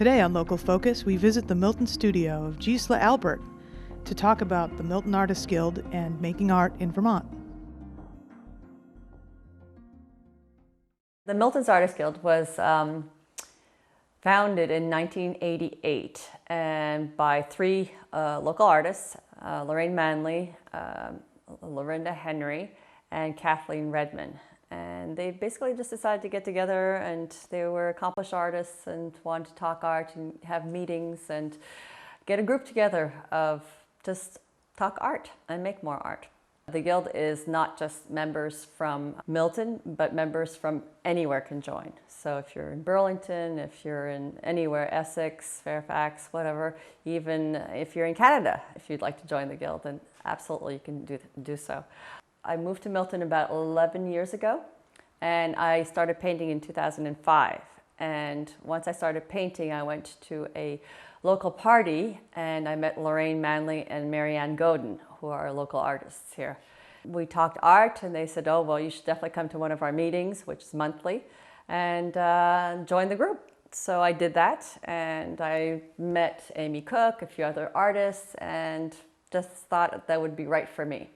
Today on Local Focus, we visit the Milton studio of Gisela Alpert to talk about the Milton Artists Guild and making art in Vermont. The Milton's Artists Guild was founded in 1988 and by three local artists, Lorraine Manley, Lorinda Henry, and Kathleen Redman. And they basically just decided to get together, and they were accomplished artists and wanted to talk art and have meetings and get a group together of just talk art and make more art. The Guild is not just members from Milton, but members from anywhere can join. So if you're in Burlington, if you're in anywhere, Essex, Fairfax, whatever, even if you're in Canada, if you'd like to join the Guild, then absolutely you can do so. I moved to Milton about 11 years ago, and I started painting in 2005. And once I started painting, I went to a local party, and I met Lorraine Manley and Marianne Godin, who are local artists here. We talked art, and they said, oh, well, you should definitely come to one of our meetings, which is monthly, and join the group. So I did that, and I met Amy Cook, a few other artists, and just thought that would be right for me.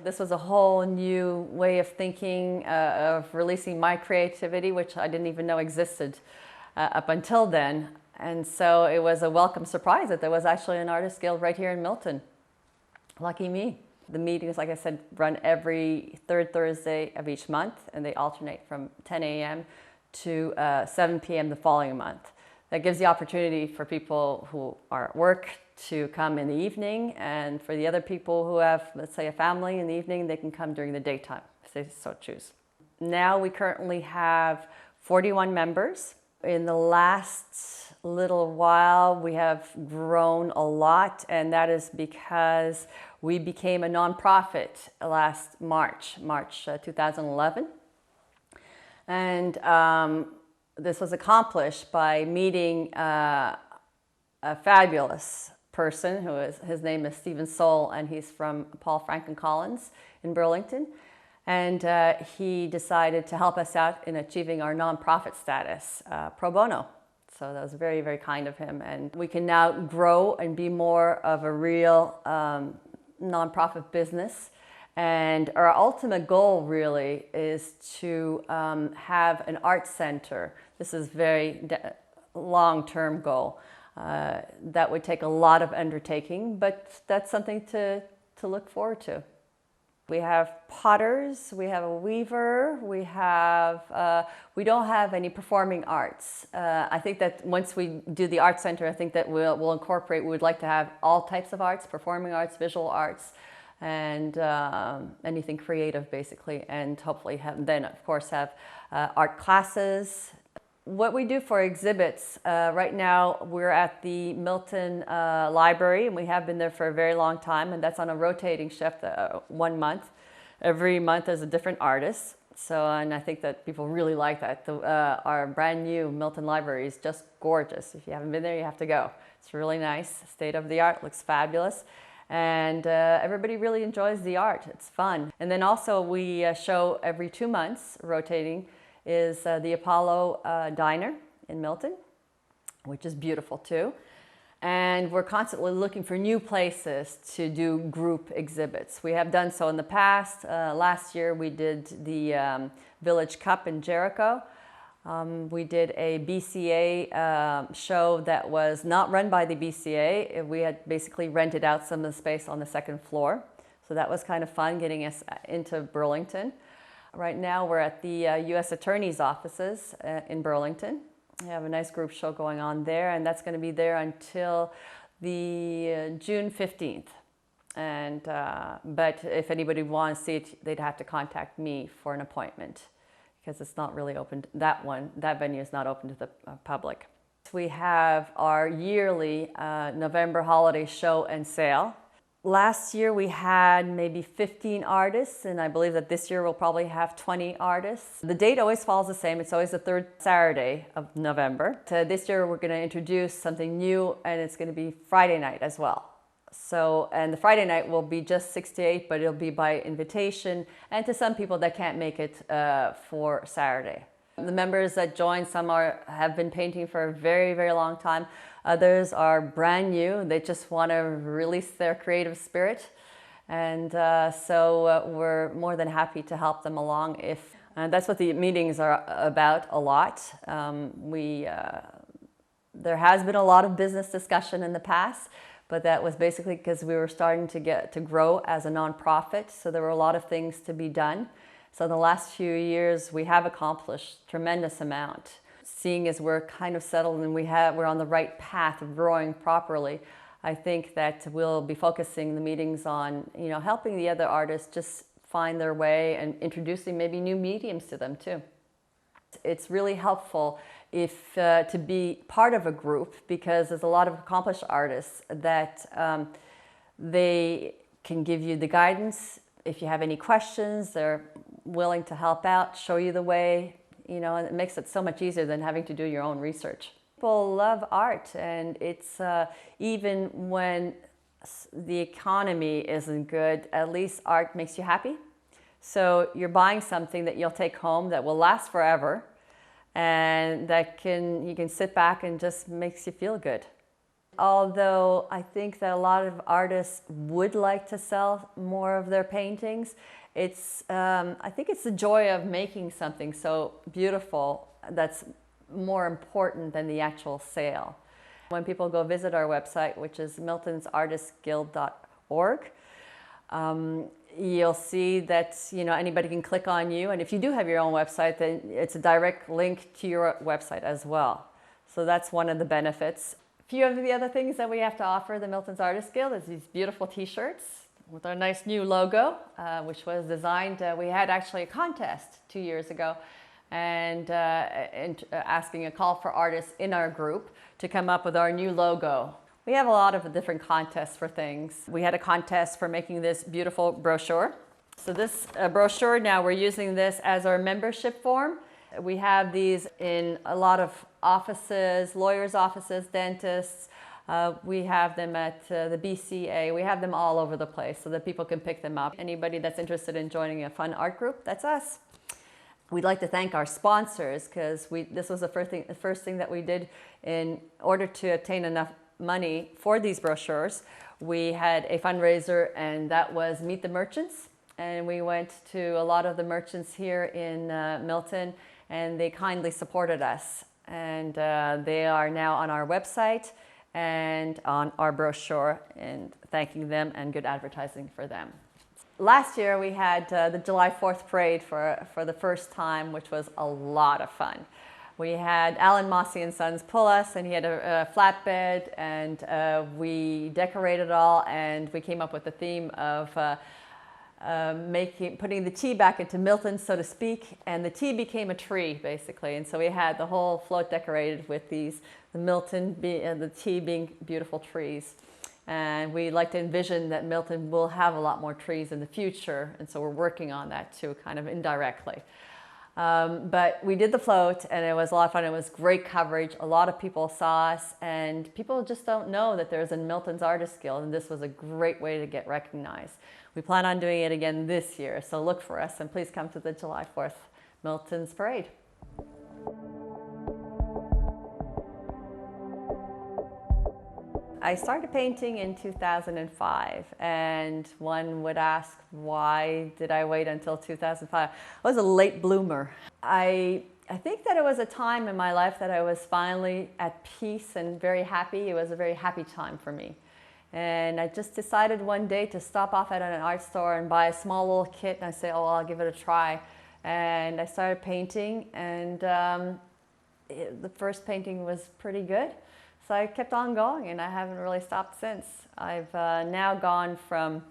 This was a whole new way of thinking, of releasing my creativity, which I didn't even know existed up until then. And so it was a welcome surprise that there was actually an artist guild right here in Milton. Lucky me. The meetings, like I said, run every third Thursday of each month, and they alternate from 10 a.m. to 7 p.m. the following month. That gives the opportunity for people who are at work to come in the evening, and for the other people who have, let's say, a family in the evening, they can come during the daytime if they so choose. Now we currently have 41 members. In the last little while, we have grown a lot, and that is because we became a nonprofit last March 2011. And this was accomplished by meeting a fabulous person his name is Stephen Soul, and he's from Paul Franklin Collins in Burlington. And he decided to help us out in achieving our nonprofit status pro bono. So that was very, very kind of him. And we can now grow and be more of a real nonprofit business. And our ultimate goal really is to have an art center. This is a very long-term goal. That would take a lot of undertaking, but that's something to look forward to. We have potters, we have a weaver, we don't have any performing arts. I think that once we do the art center, I think that we'll incorporate, we would like to have all types of arts, performing arts, visual arts, and anything creative basically, and hopefully then of course have art classes. What we do for exhibits, right now we're at the Milton Library, and we have been there for a very long time, and that's on a rotating shift 1 month. Every month is a different artist. So, and I think that people really like that. Our brand new Milton Library is just gorgeous. If you haven't been there, you have to go. It's really nice, state of the art, looks fabulous. And everybody really enjoys the art, it's fun. And then also we show every 2 months, rotating, is the Apollo Diner in Milton, which is beautiful too. And we're constantly looking for new places to do group exhibits. We have done so in the past. Last year we did the Village Cup in Jericho. We did a BCA show that was not run by the BCA. We had basically rented out some of the space on the second floor. So that was kind of fun, getting us into Burlington. Right now we're at the U.S. Attorney's offices in Burlington. We have a nice group show going on there, and that's going to be there until the June 15th. And but if anybody wants to see it, they'd have to contact me for an appointment, because it's not really open. That venue is not open to the public. We have our yearly November holiday show and sale. Last year we had maybe 15 artists, and I believe that this year we'll probably have 20 artists. The date always falls the same. It's always the third Saturday of November. So this year we're going to introduce something new, and it's going to be Friday night as well. So, and the Friday night will be just 6 to 8, but it'll be by invitation, and to some people that can't make it for Saturday. The members that joined, have been painting for a very, very long time. Others are brand new. They just want to release their creative spirit. And so we're more than happy to help them along. That's what the meetings are about a lot. There has been a lot of business discussion in the past, but that was basically because we were starting to grow as a nonprofit. So there were a lot of things to be done. So in the last few years, we have accomplished a tremendous amount. Seeing as we're kind of settled and we're on the right path of growing properly, I think that we'll be focusing the meetings on, helping the other artists just find their way and introducing maybe new mediums to them too. It's really helpful to be part of a group, because there's a lot of accomplished artists that they can give you the guidance. If you have any questions, they're willing to help out, show you the way, and it makes it so much easier than having to do your own research. People love art, and it's even when the economy isn't good, at least art makes you happy. So you're buying something that you'll take home that will last forever, and you can sit back and just makes you feel good. Although I think that a lot of artists would like to sell more of their paintings, I think it's the joy of making something so beautiful that's more important than the actual sale. When people go visit our website, which is miltonsartistguild.org, you'll see that anybody can click on you, and if you do have your own website, then it's a direct link to your website as well. So that's one of the benefits. A few of the other things that we have to offer the Milton's Artist Guild is these beautiful t-shirts with our nice new logo, which was designed. We had actually a contest 2 years ago, and asking a call for artists in our group to come up with our new logo. We have a lot of different contests for things. We had a contest for making this beautiful brochure. So this brochure, now we're using this as our membership form. We have these in a lot of offices, lawyers' offices, dentists. We have them at the BCA. We have them all over the place so that people can pick them up. Anybody that's interested in joining a fun art group, that's us. We'd like to thank our sponsors, because this was the first thing that we did in order to obtain enough money for these brochures. We had a fundraiser, and that was Meet the Merchants. And we went to a lot of the merchants here in Milton, and they kindly supported us. And they are now on our website and on our brochure, and thanking them and good advertising for them. Last year we had the July 4th parade for the first time, which was a lot of fun. We had Alan Mossy and Sons pull us, and he had a flatbed, and we decorated it all, and we came up with the theme of putting the tea back into Milton, so to speak, and the tea became a tree, basically. And so we had the whole float decorated with the tea being beautiful trees. And we like to envision that Milton will have a lot more trees in the future, and so we're working on that too, kind of indirectly. But we did the float, and it was a lot of fun. It was great coverage. A lot of people saw us, and people just don't know that there's a Milton's Artist Guild, and this was a great way to get recognized. We plan on doing it again this year, so look for us, and please come to the July 4th Milton's Parade. I started painting in 2005, and one would ask, why did I wait until 2005? I was a late bloomer. I think that it was a time in my life that I was finally at peace and very happy. It was a very happy time for me. And I just decided one day to stop off at an art store and buy a small little kit, and I said, oh, I'll give it a try. And I started painting, and the first painting was pretty good. So I kept on going, and I haven't really stopped since. I've now gone from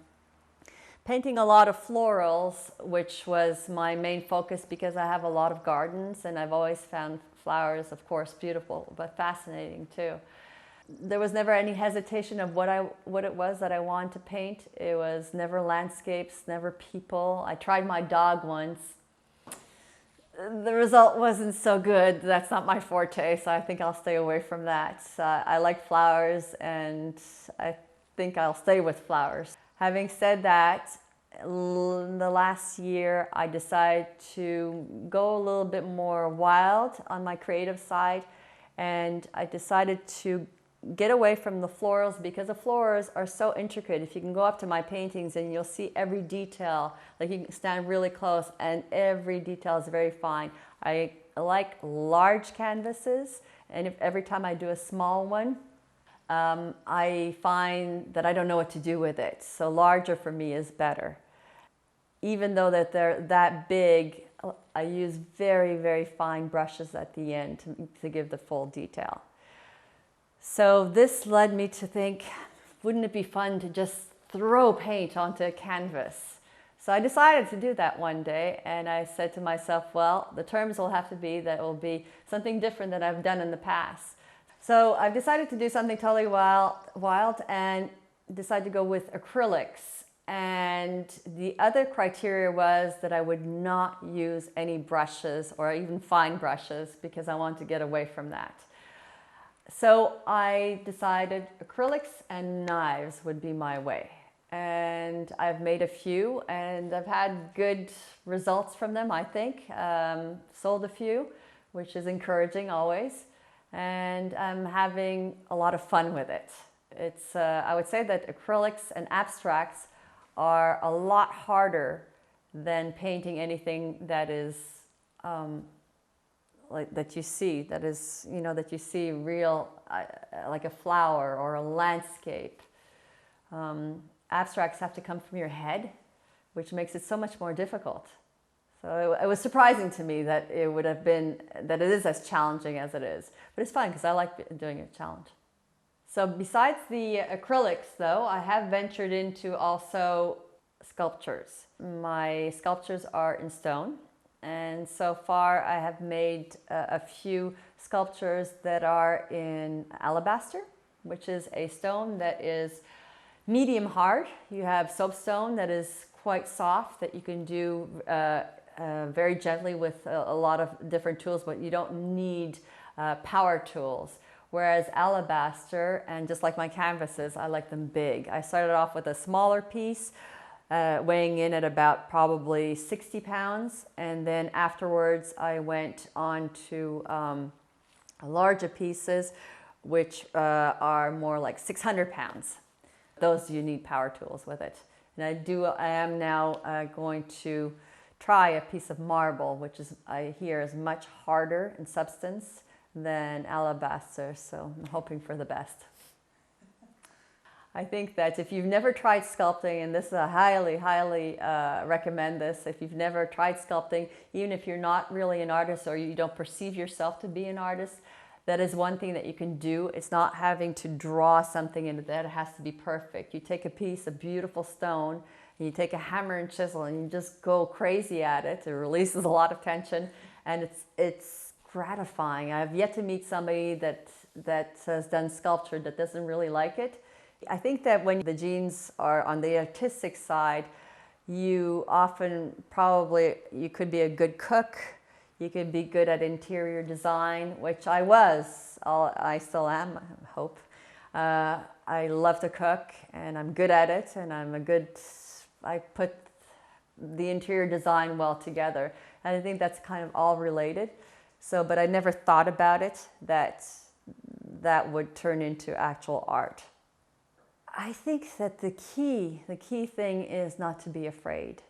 painting a lot of florals, which was my main focus because I have a lot of gardens, and I've always found flowers, of course, beautiful, but fascinating too. There was never any hesitation of what it was that I wanted to paint. It was never landscapes, never people. I tried my dog once. The result wasn't so good. That's not my forte, so I think I'll stay away from that. I like flowers, and I think I'll stay with flowers. Having said that, in the last year, I decided to go a little bit more wild on my creative side, and I decided to get away from the florals because the florals are so intricate. If you can go up to my paintings and you'll see every detail, like you can stand really close and every detail is very fine. I like large canvases, and every time I do a small one, I find that I don't know what to do with it. So larger for me is better. Even though that they're that big, I use very, very fine brushes at the end to give the full detail. So this led me to think, wouldn't it be fun to just throw paint onto a canvas? So I decided to do that one day, and I said to myself, well, the terms will have to be that it will be something different than I've done in the past. So I've decided to do something totally wild and decided to go with acrylics. And the other criteria was that I would not use any brushes or even fine brushes because I wanted to get away from that. So I decided acrylics and knives would be my way. And I've made a few and I've had good results from them, I think. Sold a few, which is encouraging always. And I'm having a lot of fun with it. I would say that acrylics and abstracts are a lot harder than painting anything that is like that you see, that is, that you see real, like a flower or a landscape. Abstracts have to come from your head, which makes it so much more difficult. So it was surprising to me that that it is as challenging as it is. But it's fun because I like doing a challenge. So besides the acrylics though, I have ventured into also sculptures. My sculptures are in stone. And so far I have made a few sculptures that are in alabaster, which is a stone that is medium hard. You have soapstone that is quite soft that you can do very gently with a lot of different tools, but you don't need power tools. Whereas alabaster, and just like my canvases, I like them big. I started off with a smaller piece, weighing in at about probably 60 pounds. And then afterwards I went on to larger pieces, which are more like 600 pounds. Those you need power tools with it. And I am now going to try a piece of marble, which I hear is much harder in substance than alabaster. So I'm hoping for the best. I think that if you've never tried sculpting, and this is a highly recommend this, if you've never tried sculpting, even if you're not really an artist or you don't perceive yourself to be an artist, that is one thing that you can do. It's not having to draw something into that. It has to be perfect. You take a piece of beautiful stone and you take a hammer and chisel and you just go crazy at it. It releases a lot of tension and it's gratifying. I've yet to meet somebody that has done sculpture that doesn't really like it. I think that when the genes are on the artistic side, you could be a good cook, you could be good at interior design, which I was, I still am, I hope. I love to cook and I'm good at it, and I put the interior design well together. And I think that's kind of all related. So, but I never thought about it, that would turn into actual art. I think that the key thing is not to be afraid.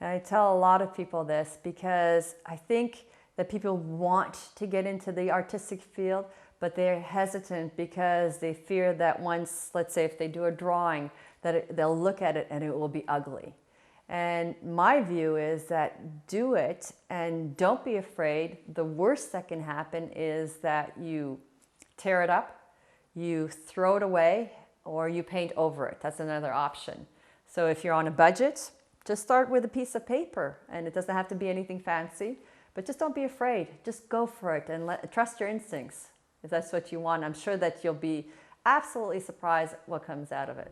And I tell a lot of people this because I think that people want to get into the artistic field, but they're hesitant because they fear that once, let's say if they do a drawing, that they'll look at it and it will be ugly. And my view is that do it and don't be afraid. The worst that can happen is that you tear it up, you throw it away, or you paint over it. That's another option. So if you're on a budget, just start with a piece of paper, and it doesn't have to be anything fancy, but just don't be afraid. Just go for it and trust your instincts. If that's what you want, I'm sure that you'll be absolutely surprised at what comes out of it.